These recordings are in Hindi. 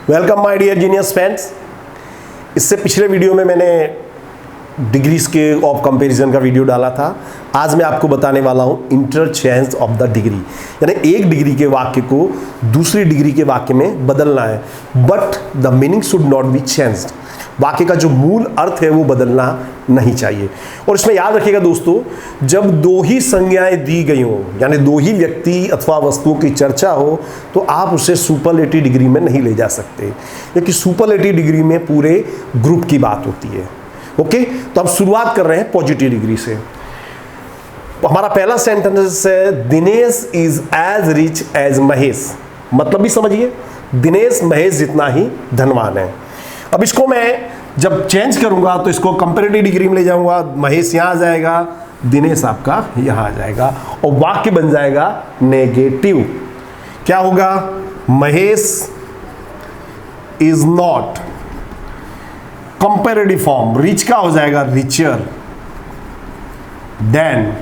Welcome my dear genius friends. इससे पिछले वीडियो में मैंने डिग्रीज के ऑफ कंपैरिजन का वीडियो डाला था। आज मैं आपको बताने वाला हूं इंटरचेंज ऑफ द डिग्री, यानी एक डिग्री के वाक्य को दूसरी डिग्री के वाक्य में बदलना है, but the meaning should not be changed. वाक्य का जो मूल अर्थ है वो बदलना नहीं चाहिए। और इसमें याद रखिएगा दोस्तों, जब दो ही संज्ञाएं दी गई हो, यानी दो ही व्यक्ति अथवा वस्तुओं की चर्चा हो, तो आप उसे सुपरलेटिव डिग्री में नहीं ले जा सकते, क्योंकि सुपरलेटिव डिग्री में पूरे ग्रुप की बात होती है। ओके, तो अब शुरुआत कर रहे हैं पॉजिटिव डिग्री से। हमारा पहला सेंटेंस है, Dinesh is as rich as Mahesh. मतलब भी समझिए, दिनेश महेश जितना ही धनवान है। अब इसको मैं जब चेंज करूंगा तो इसको कंपैरेटिव डिग्री में ले जाऊंगा। महेश यहां आ जाएगा, दिनेश आपका यहां आ जाएगा, और वाक्य बन जाएगा नेगेटिव। क्या होगा? Mahesh is not, comparative form, rich का हो जाएगा रिचर देन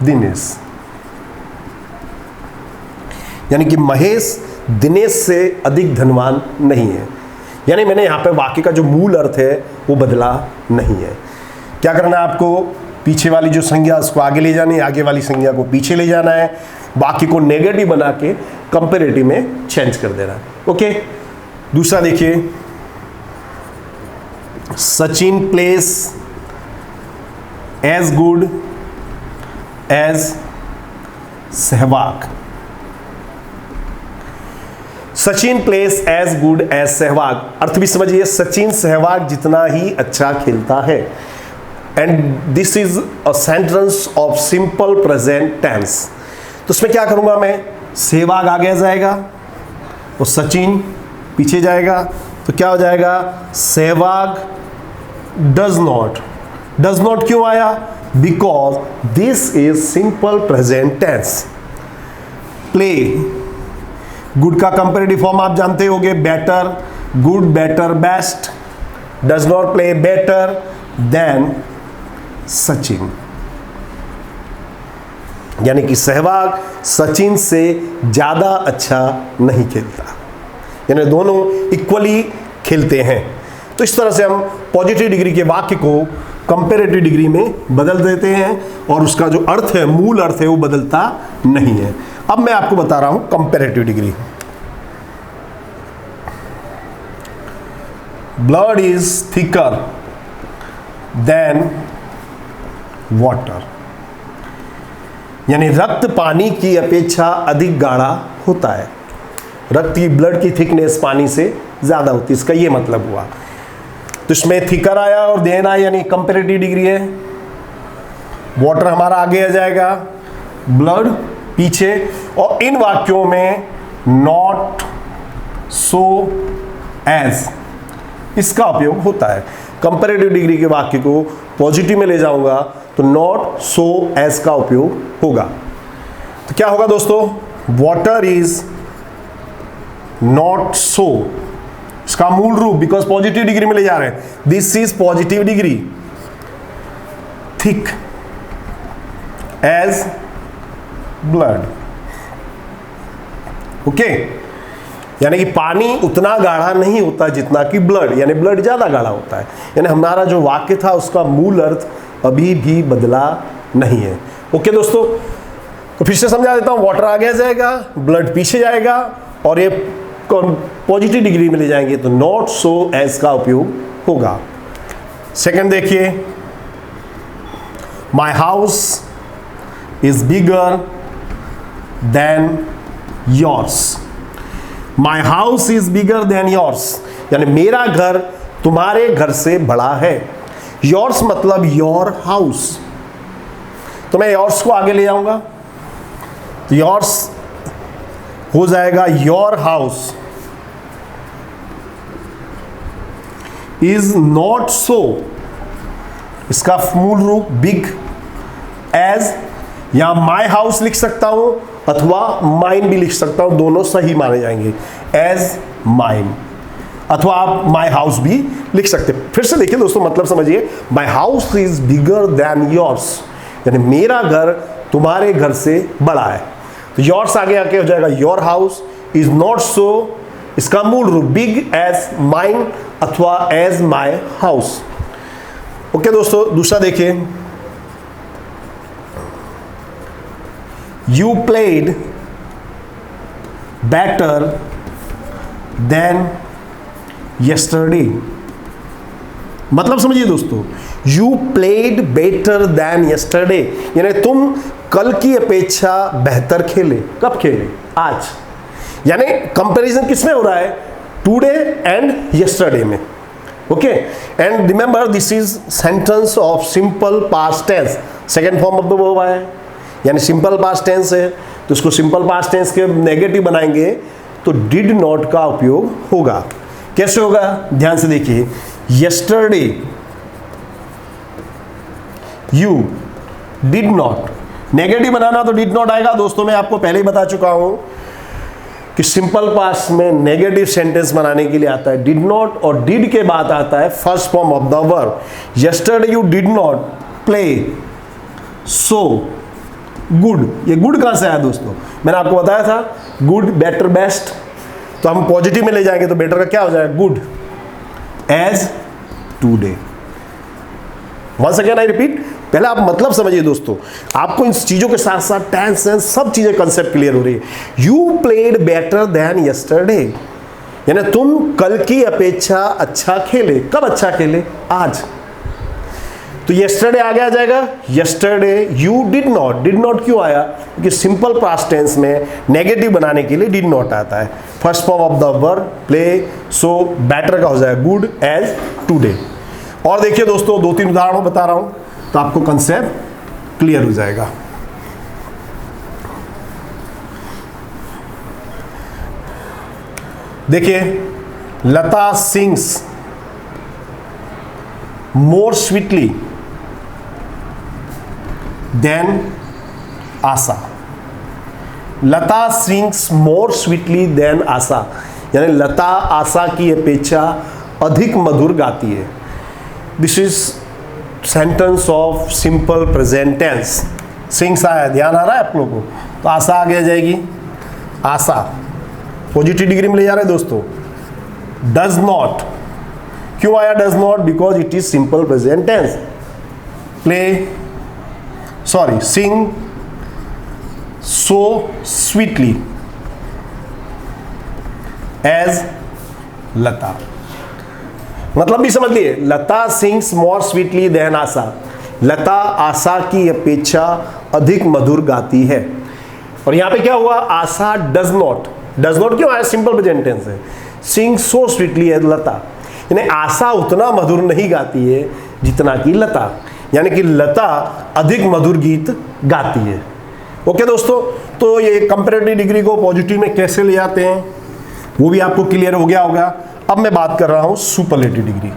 दिनेश। यानी कि महेश दिनेश से अधिक धनवान नहीं है। यानी मैंने यहां पे वाक्य का जो मूल अर्थ है वो बदला नहीं है। क्या करना है आपको? पीछे वाली जो संज्ञा उसको आगे ले जानी है, आगे वाली संज्ञा को पीछे ले जाना है, वाक्य को नेगेटिव बना के कंपैरेटिव में चेंज कर देना। ओके, दूसरा देखिए, Sachin plays as good as Sehwag. Sachin plays as good as Sehwag, अर्थ भी समझिए, सचिन सहवाग जितना ही अच्छा खेलता है। And this is a sentence of simple present tense. तो उसमें क्या करूंगा मैं? सहवाग आगे जाएगा और सचिन पीछे जाएगा, तो क्या हो जाएगा? Sehwag does not. Does not क्यों आया? Because this is simple present tense. Play, good का कंपैरेटिव फॉर्म आप जानते होंगे, better, good, better, best. Does not play better than Sachin. यानी कि सहवाग सचिन से ज्यादा अच्छा नहीं खेलता, यानी दोनों इक्वली खेलते हैं। तो इस तरह से हम पॉजिटिव डिग्री के वाक्य को कंपैरेटिव डिग्री में बदल देते हैं, और उसका जो अर्थ है, मूल अर्थ है, वो बदलता नहीं है। अब मैं आपको बता रहा हूं comparative degree. Blood is thicker than water. यानी रक्त पानी की अपेक्षा अधिक गाढ़ा होता है। रक्त की, ब्लड की थिकनेस पानी से ज्यादा होती है, इसका ये मतलब हुआ। तो इसमें थिकर आया और देन आया, यानी कंपैरेटिव डिग्री है। वाटर हमारा आगे आ जाएगा, ब्लड पीछे, और इन वाक्यों में नॉट, सो, एज इसका उपयोग होता है। कंपैरेटिव डिग्री के वाक्य को पॉजिटिव में ले जाऊंगा तो नॉट, सो, एज का उपयोग होगा। तो क्या होगा दोस्तों? वाटर इज नॉट सो, इसका मूल रूप, बिकॉज पॉजिटिव डिग्री में ले जा रहे हैं, this is positive degree, thick as blood. Okay, यानी कि पानी उतना गाढ़ा नहीं होता जितना कि ब्लड, यानी ब्लड ज्यादा गाढ़ा होता है। यानी हमारा जो वाक्य था उसका मूल अर्थ अभी भी बदला नहीं है। ओके दोस्तों, तो फिर से समझा देता हूं। वाटर आगे जाएगा, ब्लड पीछे जाएगा, और ये पॉजिटिव डिग्री में ले जाएंगे तो नॉट, सो, एज का उपयोग होगा। सेकंड देखिए, my house is bigger than yours. My house is bigger than yours, यानी मेरा घर तुम्हारे घर से बड़ा है। योर्स मतलब योर हाउस, तो मैं योर्स को आगे ले जाऊंगा, तो योर्स हो जाएगा your house is not so, इसका मूल रूप बिग एज, या माई हाउस लिख सकता हूं अथवा माइन भी लिख सकता हूं, दोनों सही माने जाएंगे, एज माइन, अथवा आप माई हाउस भी लिख सकते। फिर से देखिए दोस्तों, मतलब समझिए, my house is bigger than yours, यानी मेरा घर तुम्हारे घर से बड़ा है। तो योर्स आगे आके हो जाएगा your house is not so इसका मूल रूप बिग एज माइन अथवा एज माई हाउस। ओके दोस्तों, दूसरा देखिए, you played better than yesterday. मतलब समझिए दोस्तों, you played better than yesterday, यानी तुम कल की अपेक्षा बेहतर खेले। कब खेले? आज। यानी कंपैरिजन किस में हो रहा है? टुडे एंड यस्टरडे में। Okay, and remember this is sentence of simple past tense, second form of the verb आया है, यानी सिंपल पास्ट टेंस है, तो इसको सिंपल पास्ट टेंस के नेगेटिव बनाएंगे तो डिड नॉट का उपयोग होगा। कैसे होगा? ध्यान से देखिए, yesterday you did not, negative बनाना तो डिड नॉट आएगा। दोस्तों मैं आपको पहले ही बता चुका हूं कि सिंपल पास्ट में नेगेटिव सेंटेंस बनाने के लिए आता है डिड नॉट, और डिड के बाद आता है first form of the verb. Yesterday you did not play so good. ये गुड कहां से आया दोस्तों? मैंने आपको बताया था गुड, बेटर, बेस्ट, तो हम पॉजिटिव में ले जाएंगे तो बेटर का क्या हो जाएगा? Good as today. Once again I repeat, पहले आप मतलब समझिए दोस्तों, आपको इन चीजों के साथ साथ टेंस एंड सब चीजें कंसेप्ट क्लियर हो रही है। You played better than yesterday, यानी तुम कल की अपेक्षा अच्छा खेले। कब अच्छा खेले? आज। तो यस्टरडे आगे आ जाएगा, yesterday you did not. Did not क्यों आया? क्योंकि सिंपल पास्ट टेंस में नेगेटिव बनाने के लिए डिड नॉट आता है। First form of the verb play, so better का हो जाएगा गुड एज टुडे। और देखिए दोस्तों, 2-3 उदाहरण बता रहा हूं तो आपको कंसेप्ट क्लियर हो जाएगा। देखिए, Lata sings more sweetly than Asha. Lata sings more sweetly than Asha, यानी लता आशा की अपेक्षा अधिक मधुर गाती है। This is sentence of simple present tense. Sings आया, ध्यान आ रहा है आप लोगों को? तो आशा आगे आ जाएगी। आशा पॉजिटिव डिग्री में ले जा रहे हैं दोस्तों। डज नॉट क्यों आया? Does not because it is simple present tense. Sing so sweetly as Lata. मतलब भी समझ लिए, Lata sings more sweetly than Asha. Lata Asha की अपेक्षा अधिक मधुर गाती है। और यहां पे क्या हुआ? आशा डज नॉट। डज नॉट क्यों आया? सिंपल प्रेजेंट टेंस है। सिंग सो स्वीटली एज लता, यानी आशा उतना मधुर नहीं गाती है जितना कि लता, यानी कि लता अधिक मधुर गीत गाती है। ओके दोस्तों, तो ये कंपैरेटिव डिग्री को पॉजिटिव में कैसे ले आते हैं वो भी आपको क्लियर हो गया होगा। अब मैं बात कर रहा हूं सुपरलेटिव डिग्री।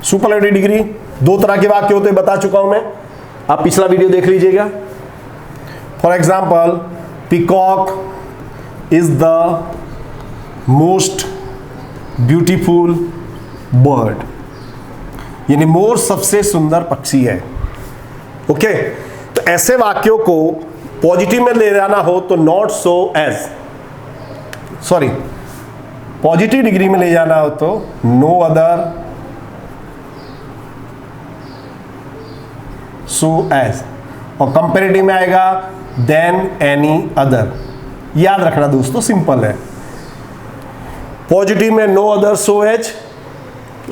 सुपरलेटिव डिग्री 2 तरह के वाक्य होते हैं, बता चुका हूं मैं, आप पिछला वीडियो देख लीजिएगा। For example, peacock is the most beautiful bird, यानी मोर सबसे सुंदर पक्षी है। ओके, तो ऐसे वाक्यों को पॉजिटिव में ले जाना हो तो not so as, sorry, positive degree में ले जाना हो तो नो अदर, सो एज, और कंपैरेटिव में आएगा देन एनी अदर। याद रखना दोस्तों, सिंपल है। पॉजिटिव में नो अदर सो एज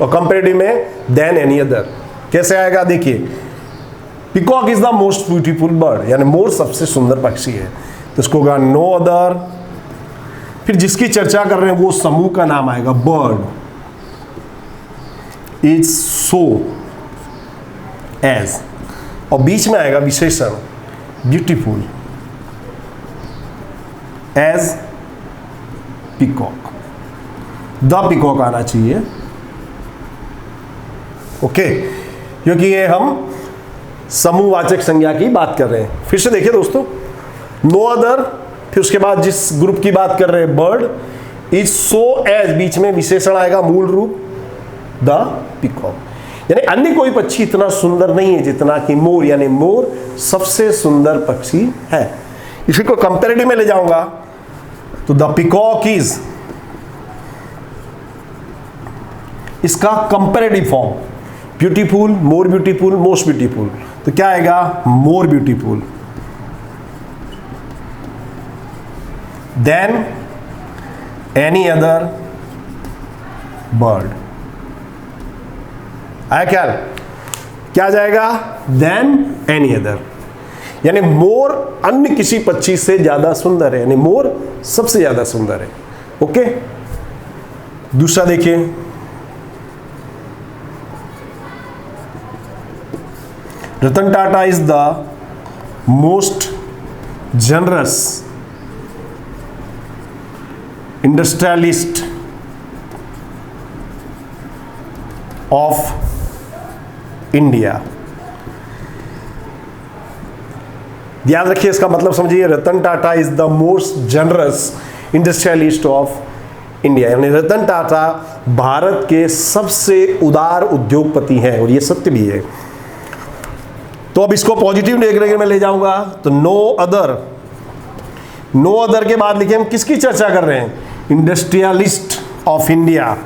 और कंपैरेटिव में देन एनी अदर। कैसे आएगा? देखिए, peacock is the most beautiful bird, यानी मोर सबसे सुंदर पक्षी है, तो इसको होगा नो अदर, फिर जिसकी चर्चा कर रहे हैं वो समूह का नाम आएगा, बर्ड इज सो एज, और बीच में आएगा विशेषण beautiful as peacock. The peacock आना चाहिए। ओके, क्योंकि ये हम समूहवाचक संज्ञा की बात कर रहे हैं। फिर से देखिए दोस्तों, नो अदर, फिर उसके बाद जिस ग्रुप की बात कर रहे हैं बर्ड इज सो एज, बीच में विशेषण आएगा मूल रूप द पीकॉक। यानी अन्य कोई पक्षी इतना सुंदर नहीं है जितना कि मोर, यानी मोर सबसे सुंदर पक्षी है। इसी को कंपैरेटिव में ले जाऊंगा तो द पिकॉक इज, इसका comparative form beautiful, more beautiful, most beautiful, तो क्या आएगा? More beautiful then any other bird. आया ख्याल? क्या जाएगा? देन एनी अदर, यानी मोर अन्य किसी पक्षी से ज्यादा सुंदर है, यानी मोर सबसे ज्यादा सुंदर है। ओके, दूसरा देखिए, Ratan Tata is the most generous industrialist of India. याद रखिए, इसका मतलब समझिए, Ratan Tata is the most generous industrialist of India, यानी रतन टाटा भारत के सबसे उदार उद्योगपति हैं, और ये सत्य भी है। तो अब इसको पॉजिटिव नेगेटिव में ले जाऊंगा तो नो अदर, नो अदर के बाद लिखे हम किसकी चर्चा कर रहे हैं? Industrialist of India.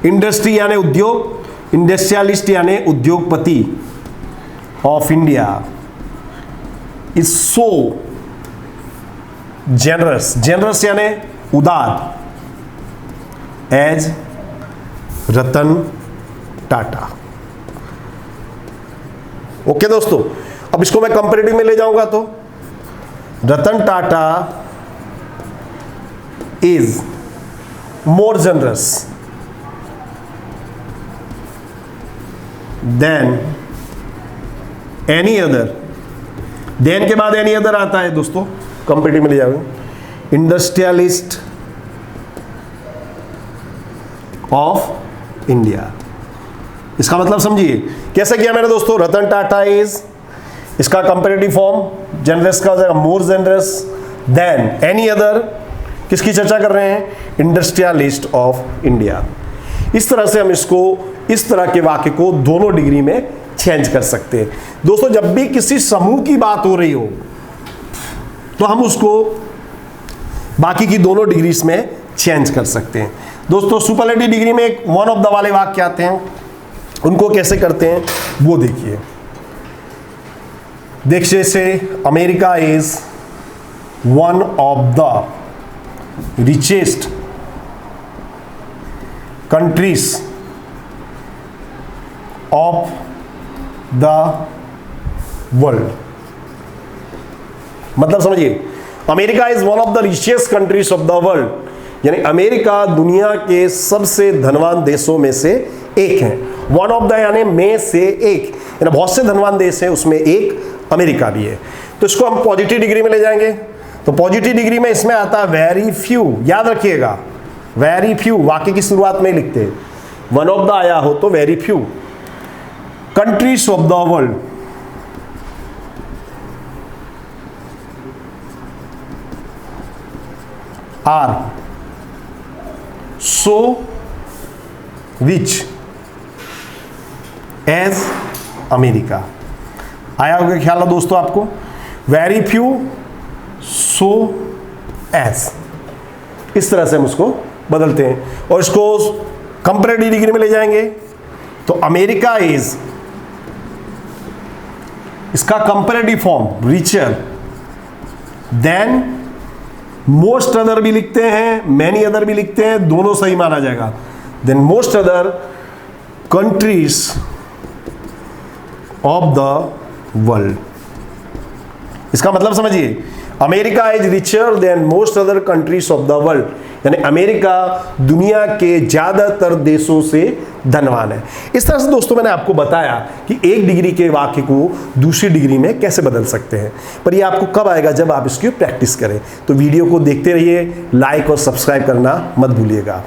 इंडस्ट्री यानी उद्योग, इंडस्ट्रियलिस्ट यानी उद्योगपति of India is so generous, generous यानी उदार, एज रतन टाटा। ओके दोस्तों, अब इसको मैं कंपैरेटिव में ले जाऊंगा तो Ratan Tata is more generous than any other. Than के बाद एनी अदर आता है दोस्तों, कंपैरेटिव में ले जाओगे, इंडस्ट्रियलिस्ट ऑफ इंडिया। इसका मतलब समझिए कैसे किया मैंने दोस्तों? रतन टाटा इज, इसका कंपैरेटिव फॉर्म जनरस का हो जाएगा मोर जनरस देन एनी अदर। किसकी चर्चा कर रहे हैं? Industrialist of India. इस तरह से हम इसको, इस तरह के वाक्य को दोनों डिग्री में चेंज कर सकते हैं। दोस्तों, जब भी किसी समूह की बात हो रही हो तो हम उसको बाकी की दोनों डिग्रीज में चेंज कर सकते हैं। दोस्तों, सुपरलेटिव डिग्री में एक वन ऑफ द वाले वाक्य आते हैं, उनको कैसे करते हैं वो देखिए। देखिए, जैसे America is one of the richest countries of the world. मतलब समझिए, America is one of the richest countries of the world, यानी अमेरिका दुनिया के सबसे धनवान देशों में से एक है। वन ऑफ द यानी में से एक, यानी बहुत से धनवान देश हैं, उसमें एक अमेरिका भी है। तो इसको हम पॉजिटिव डिग्री में ले जाएंगे तो पॉजिटिव डिग्री में इसमें आता है वेरी फ्यू। याद रखिएगा, वेरी फ्यू वाक्य की शुरुआत में लिखते हैं, वन ऑफ द आया हो तो very few countries of the world are so rich as America. आया होगा ख्याल है दोस्तों आपको? वेरी फ्यू सो एज, इस तरह से हम उसको बदलते हैं और इसको कंपैरेटिव डिग्री में ले जाएंगे तो अमेरिका इज, इसका comparative form richer than most other भी लिखते हैं, मैनी अदर भी लिखते हैं, दोनों सही माना जाएगा। Than most other countries of the world. इसका मतलब समझिए, America is richer than most other countries of the world, यानी अमेरिका दुनिया के ज्यादातर देशों से धनवान है। इस तरह से दोस्तों मैंने आपको बताया कि एक डिग्री के वाक्य को दूसरी डिग्री में कैसे बदल सकते हैं, पर ये आपको कब आएगा? जब आप इसकी प्रैक्टिस करें। तो वीडियो को देखते रहिए, लाइक और सब्सक्राइब करना मत भूलिएगा।